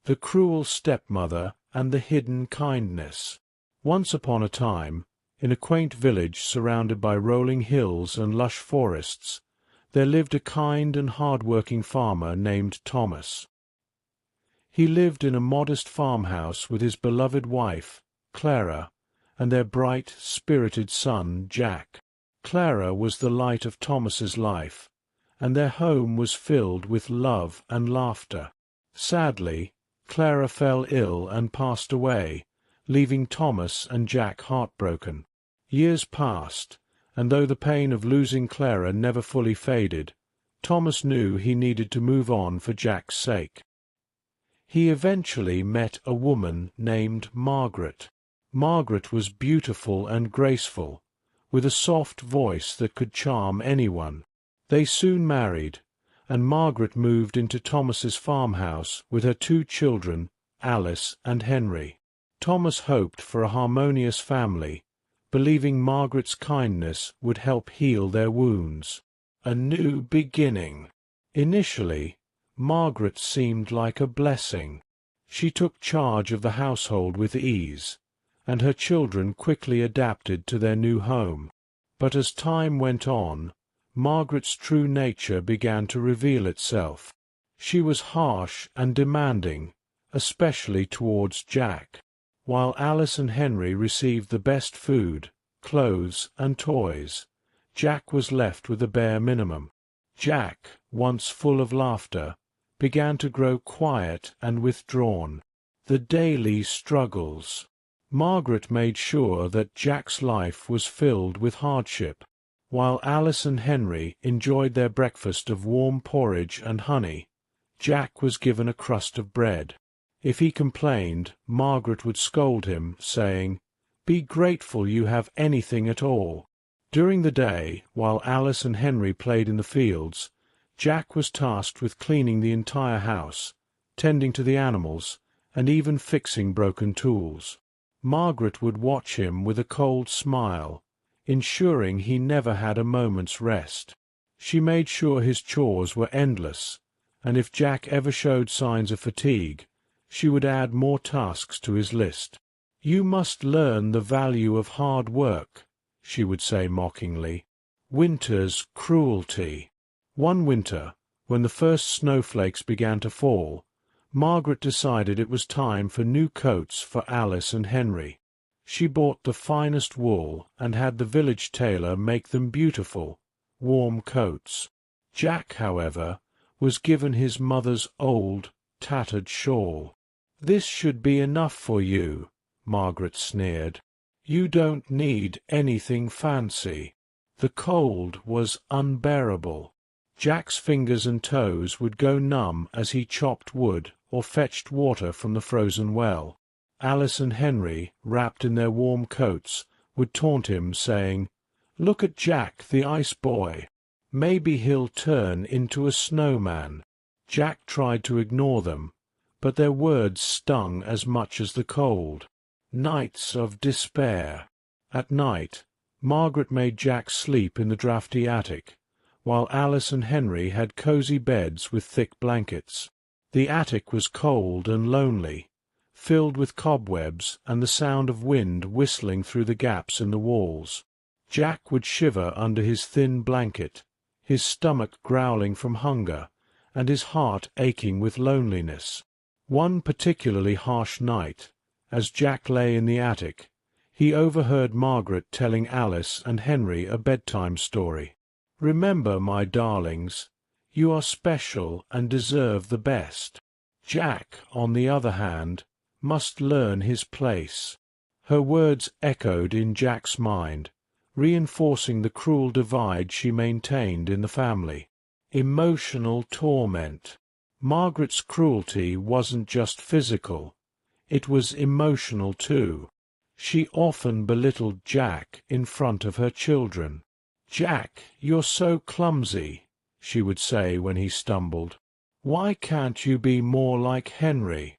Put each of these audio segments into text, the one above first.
The Cruel Stepmother and the Hidden Kindness. Once upon a time, in a quaint village surrounded by rolling hills and lush forests, there lived a kind and hard-working farmer named Thomas. He lived in a modest farmhouse with his beloved wife, Clara, and their bright, spirited son, Jack. Clara was the light of Thomas's life, and their home was filled with love and laughter. Sadly, Clara fell ill and passed away, leaving Thomas and Jack heartbroken. Years passed, and though the pain of losing Clara never fully faded, Thomas knew he needed to move on for Jack's sake. He eventually met a woman named Margaret. Margaret was beautiful and graceful, with a soft voice that could charm anyone. They soon married, and Margaret moved into Thomas's farmhouse with her 2 children, Alice and Henry. Thomas hoped for a harmonious family, believing Margaret's kindness would help heal their wounds. A new beginning. Initially, Margaret seemed like a blessing. She took charge of the household with ease, and her children quickly adapted to their new home. But as time went on, Margaret's true nature began to reveal itself. She was harsh and demanding, especially towards Jack. While Alice and Henry received the best food, clothes, and toys, Jack was left with the bare minimum. Jack, once full of laughter, began to grow quiet and withdrawn. The daily struggles. Margaret made sure that Jack's life was filled with hardship. While Alice and Henry enjoyed their breakfast of warm porridge and honey, Jack was given a crust of bread. If he complained, Margaret would scold him, saying, "Be grateful you have anything at all." During the day, while Alice and Henry played in the fields, Jack was tasked with cleaning the entire house, tending to the animals, and even fixing broken tools. Margaret would watch him with a cold smile, ensuring he never had a moment's rest. She made sure his chores were endless, and if Jack ever showed signs of fatigue, she would add more tasks to his list. "You must learn the value of hard work," she would say mockingly. "Winter's cruelty." One winter, when the first snowflakes began to fall, Margaret decided it was time for new coats for Alice and Henry. She bought the finest wool and had the village tailor make them beautiful, warm coats. Jack, however, was given his mother's old, tattered shawl. "This should be enough for you," Margaret sneered. "You don't need anything fancy." The cold was unbearable. Jack's fingers and toes would go numb as he chopped wood or fetched water from the frozen well. Alice and Henry, wrapped in their warm coats, would taunt him, saying, "Look at Jack, the ice boy. Maybe he'll turn into a snowman." Jack tried to ignore them, but their words stung as much as the cold. Nights of despair. At night, Margaret made Jack sleep in the draughty attic, while Alice and Henry had cozy beds with thick blankets. The attic was cold and lonely, filled with cobwebs and the sound of wind whistling through the gaps in the walls. Jack would shiver under his thin blanket, his stomach growling from hunger, and his heart aching with loneliness. One particularly harsh night, as Jack lay in the attic, he overheard Margaret telling Alice and Henry a bedtime story. "Remember, my darlings, you are special and deserve the best. Jack, on the other hand, must learn his place." Her words echoed in Jack's mind, reinforcing the cruel divide she maintained in the family. Emotional torment. Margaret's cruelty wasn't just physical, it was emotional too. She often belittled Jack in front of her children. "Jack, you're so clumsy," she would say when he stumbled. "Why can't you be more like Henry?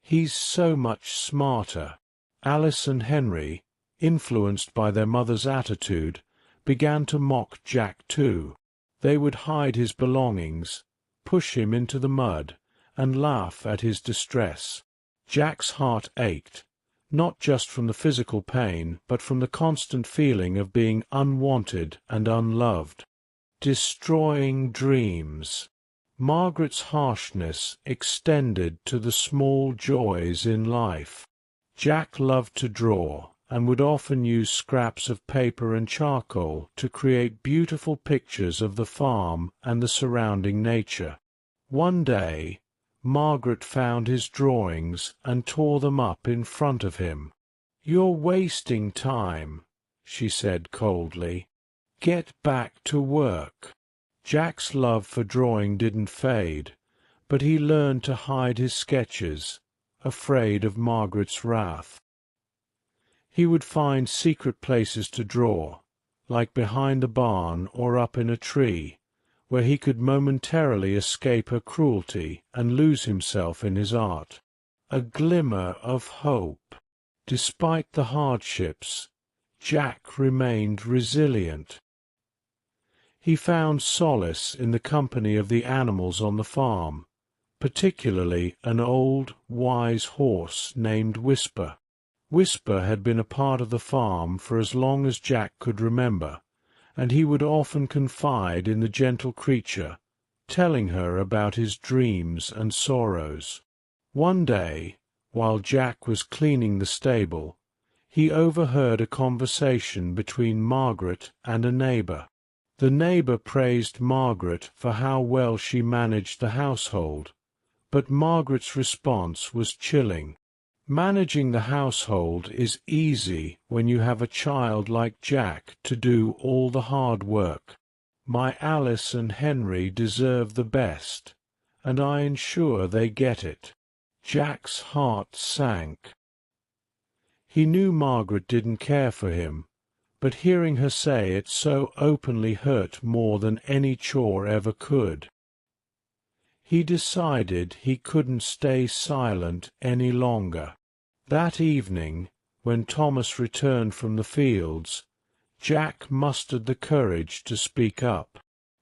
He's so much smarter." Alice and Henry, influenced by their mother's attitude, began to mock Jack too. They would hide his belongings, push him into the mud, and laugh at his distress. Jack's heart ached, not just from the physical pain, but from the constant feeling of being unwanted and unloved. Destroying dreams. Margaret's harshness extended to the small joys in life. Jack loved to draw, and would often use scraps of paper and charcoal to create beautiful pictures of the farm and the surrounding nature. One day, Margaret found his drawings and tore them up in front of him. "You're wasting time," she said coldly. "Get back to work." Jack's love for drawing didn't fade, but he learned to hide his sketches, afraid of Margaret's wrath. He would find secret places to draw, like behind the barn or up in a tree, where he could momentarily escape her cruelty and lose himself in his art. A glimmer of hope. Despite the hardships, Jack remained resilient. He found solace in the company of the animals on the farm, particularly an old, wise horse named Whisper. Whisper had been a part of the farm for as long as Jack could remember, and he would often confide in the gentle creature, telling her about his dreams and sorrows. One day, while Jack was cleaning the stable, he overheard a conversation between Margaret and a neighbour. The neighbour praised Margaret for how well she managed the household, but Margaret's response was chilling. "Managing the household is easy when you have a child like Jack to do all the hard work. My Alice and Henry deserve the best, and I ensure they get it." Jack's heart sank. He knew Margaret didn't care for him, but hearing her say it so openly hurt more than any chore ever could. He decided he couldn't stay silent any longer. That evening, when Thomas returned from the fields, Jack mustered the courage to speak up.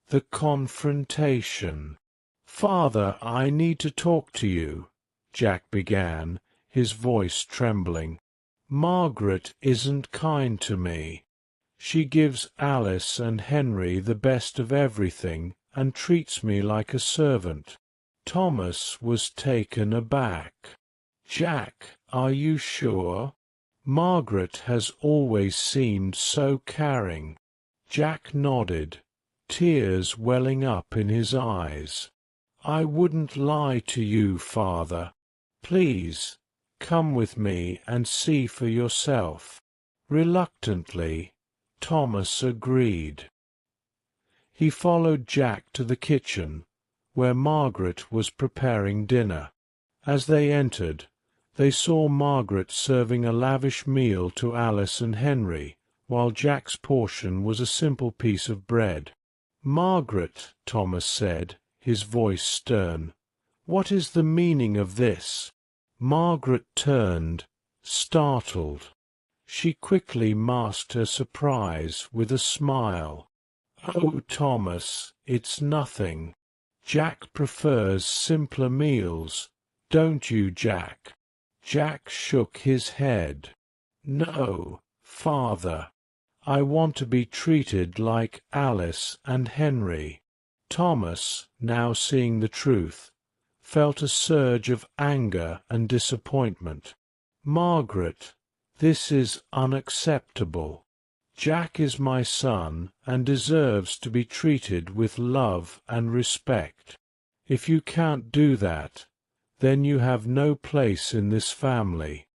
The confrontation. "Father, I need to talk to you," Jack began, his voice trembling. "Margaret isn't kind to me. She gives Alice and Henry the best of everything and treats me like a servant." Thomas was taken aback. "Jack, are you sure? Margaret has always seemed so caring." Jack nodded, tears welling up in his eyes. "I wouldn't lie to you, Father. Please, come with me and see for yourself." Reluctantly, Thomas agreed. He followed Jack to the kitchen, where Margaret was preparing dinner. As they entered, they saw Margaret serving a lavish meal to Alice and Henry, while Jack's portion was a simple piece of bread. "Margaret," Thomas said, his voice stern, "what is the meaning of this?" Margaret turned, startled. She quickly masked her surprise with a smile. "Oh, Thomas, it's nothing. Jack prefers simpler meals, don't you, Jack?" Jack shook his head. "No, Father. I want to be treated like Alice and Henry." Thomas, now seeing the truth, felt a surge of anger and disappointment. "Margaret, this is unacceptable. Jack is my son and deserves to be treated with love and respect. If you can't do that, then you have no place in this family."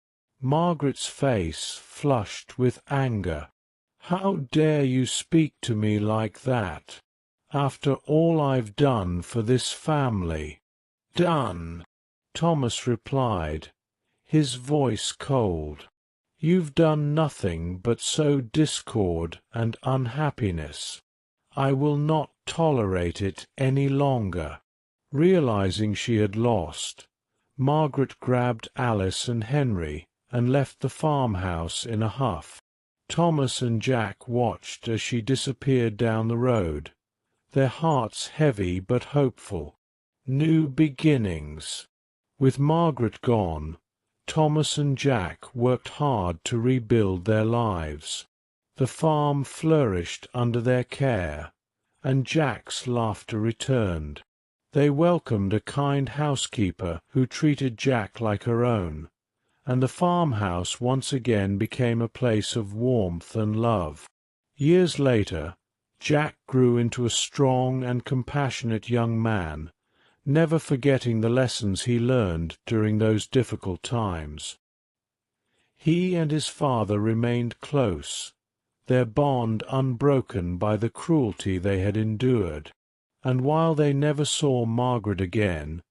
Margaret's face flushed with anger. "How dare you speak to me like that, after all I've done for this family?" "Done," Thomas replied, his voice cold. "You've done nothing but sow discord and unhappiness. I will not tolerate it any longer." Realizing she had lost, Margaret grabbed Alice and Henry and left the farmhouse in a huff. Thomas and Jack watched as she disappeared down the road, their hearts heavy but hopeful. New beginnings. With Margaret gone, Thomas and Jack worked hard to rebuild their lives. The farm flourished under their care, and Jack's laughter returned. They welcomed a kind housekeeper who treated Jack like her own, and the farmhouse once again became a place of warmth and love. Years later, Jack grew into a strong and compassionate young man, never forgetting the lessons he learned during those difficult times. He and his father remained close, their bond unbroken by the cruelty they had endured, and while they never saw Margaret again,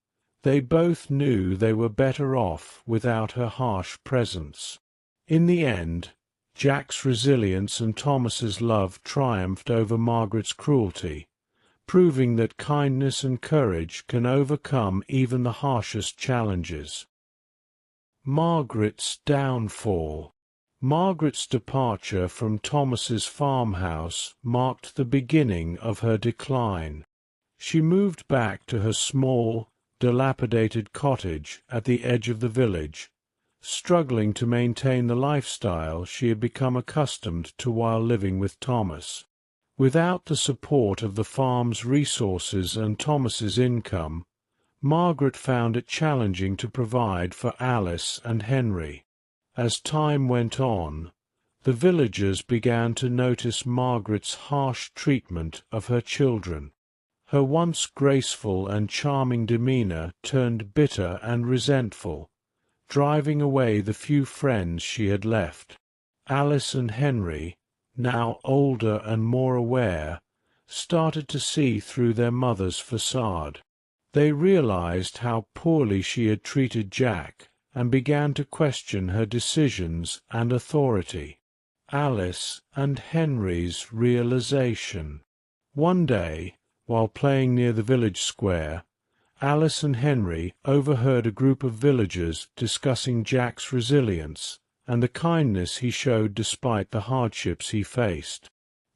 they both knew they were better off without her harsh presence. In the end, Jack's resilience and Thomas's love triumphed over Margaret's cruelty, proving that kindness and courage can overcome even the harshest challenges. Margaret's downfall. Margaret's departure from Thomas's farmhouse marked the beginning of her decline. She moved back to her small, dilapidated cottage at the edge of the village, struggling to maintain the lifestyle she had become accustomed to while living with Thomas. Without the support of the farm's resources and Thomas's income, Margaret found it challenging to provide for Alice and Henry. As time went on, the villagers began to notice Margaret's harsh treatment of her children. Her once graceful and charming demeanour turned bitter and resentful, driving away the few friends she had left. Alice and Henry, now older and more aware, started to see through their mother's facade. They realized how poorly she had treated Jack and began to question her decisions and authority. Alice and Henry's realization. One day, while playing near the village square, Alice and Henry overheard a group of villagers discussing Jack's resilience and the kindness he showed despite the hardships he faced.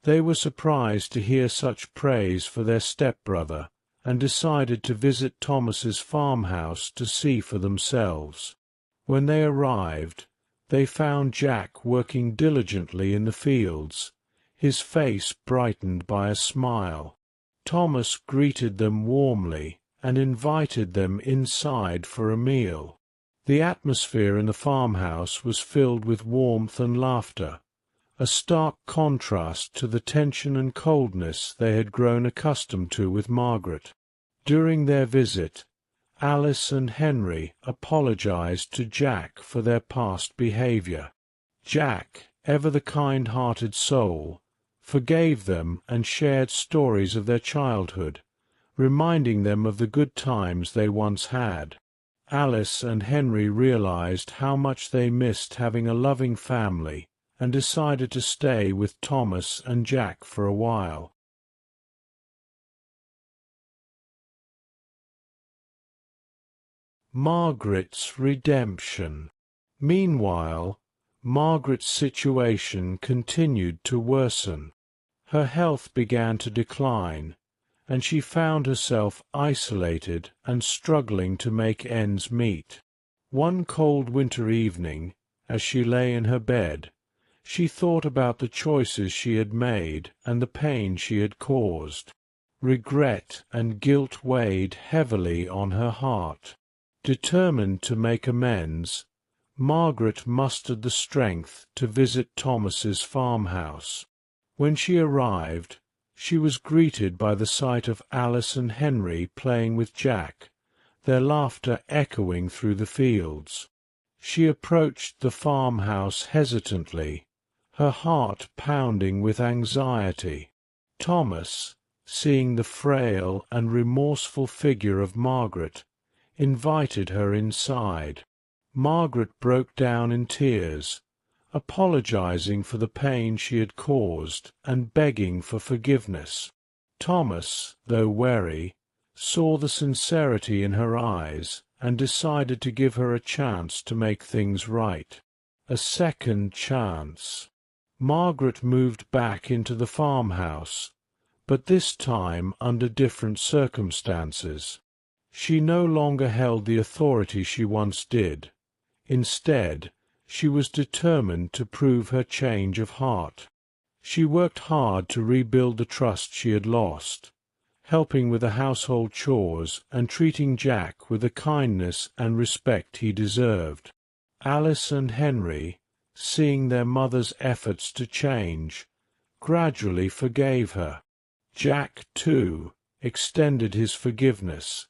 They were surprised to hear such praise for their stepbrother, and decided to visit Thomas's farmhouse to see for themselves. When they arrived, they found Jack working diligently in the fields, his face brightened by a smile. Thomas greeted them warmly and invited them inside for a meal. The atmosphere in the farmhouse was filled with warmth and laughter, a stark contrast to the tension and coldness they had grown accustomed to with Margaret. During their visit, Alice and Henry apologized to Jack for their past behavior. Jack, ever the kind-hearted soul, forgave them and shared stories of their childhood, reminding them of the good times they once had. Alice and Henry realized how much they missed having a loving family and decided to stay with Thomas and Jack for a while. Margaret's redemption. Meanwhile, Margaret's situation continued to worsen. Her health began to decline, and she found herself isolated and struggling to make ends meet. One cold winter evening, as she lay in her bed, she thought about the choices she had made and the pain she had caused. Regret and guilt weighed heavily on her heart. Determined to make amends, Margaret mustered the strength to visit Thomas's farmhouse. When she arrived, she was greeted by the sight of Alice and Henry playing with Jack, their laughter echoing through the fields. She approached the farmhouse hesitantly, her heart pounding with anxiety. Thomas, seeing the frail and remorseful figure of Margaret, invited her inside. Margaret broke down in tears, apologizing for the pain she had caused and begging for forgiveness. Thomas, though wary, saw the sincerity in her eyes and decided to give her a chance to make things right. A second chance. Margaret moved back into the farmhouse, but this time under different circumstances. She no longer held the authority she once did. Instead, she was determined to prove her change of heart. She worked hard to rebuild the trust she had lost, helping with the household chores and treating Jack with the kindness and respect he deserved. Alice and Henry, seeing their mother's efforts to change, gradually forgave her. Jack, too, extended his forgiveness,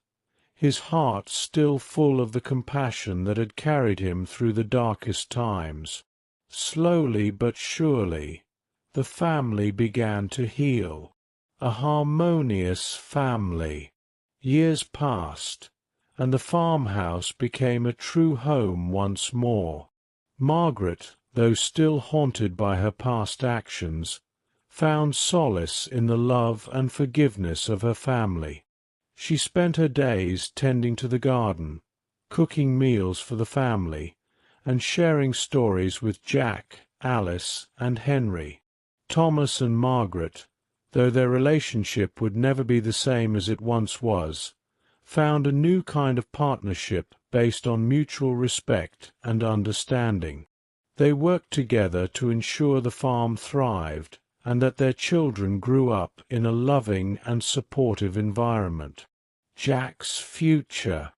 his heart still full of the compassion that had carried him through the darkest times. Slowly but surely, the family began to heal. A harmonious family. Years passed, and the farmhouse became a true home once more. Margaret, though still haunted by her past actions, found solace in the love and forgiveness of her family. She spent her days tending to the garden, cooking meals for the family, and sharing stories with Jack, Alice, and Henry. Thomas and Margaret, though their relationship would never be the same as it once was, found a new kind of partnership based on mutual respect and understanding. They worked together to ensure the farm thrived and that their children grew up in a loving and supportive environment. Jack's future.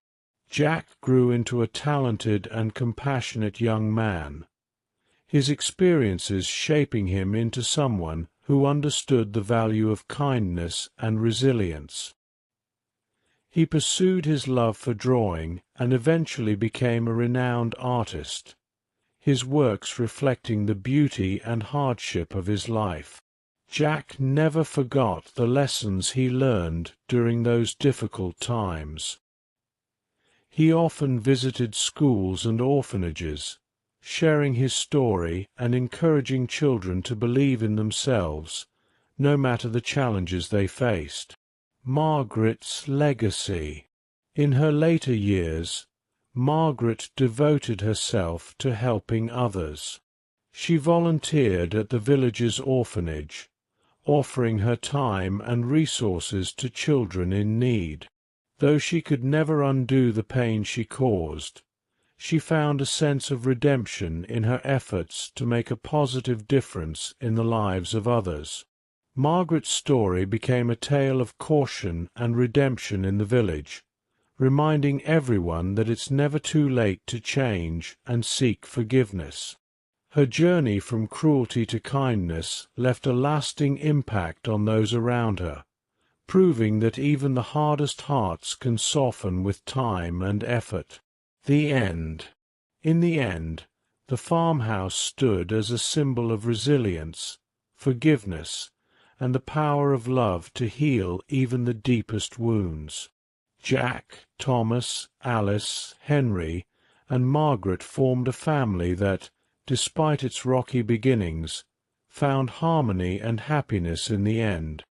Jack grew into a talented and compassionate young man, his experiences shaping him into someone who understood the value of kindness and resilience. He pursued his love for drawing and eventually became a renowned artist, his works reflecting the beauty and hardship of his life. Jack never forgot the lessons he learned during those difficult times. He often visited schools and orphanages, sharing his story and encouraging children to believe in themselves, no matter the challenges they faced. Margaret's legacy. In her later years, Margaret devoted herself to helping others. She volunteered at the village's orphanage, offering her time and resources to children in need. Though she could never undo the pain she caused, she found a sense of redemption in her efforts to make a positive difference in the lives of others. Margaret's story became a tale of caution and redemption in the village, reminding everyone that it's never too late to change and seek forgiveness. Her journey from cruelty to kindness left a lasting impact on those around her, proving that even the hardest hearts can soften with time and effort. The end. In the end, the farmhouse stood as a symbol of resilience, forgiveness, and the power of love to heal even the deepest wounds. Jack, Thomas, Alice, Henry, and Margaret formed a family that, despite its rocky beginnings, found harmony and happiness in the end.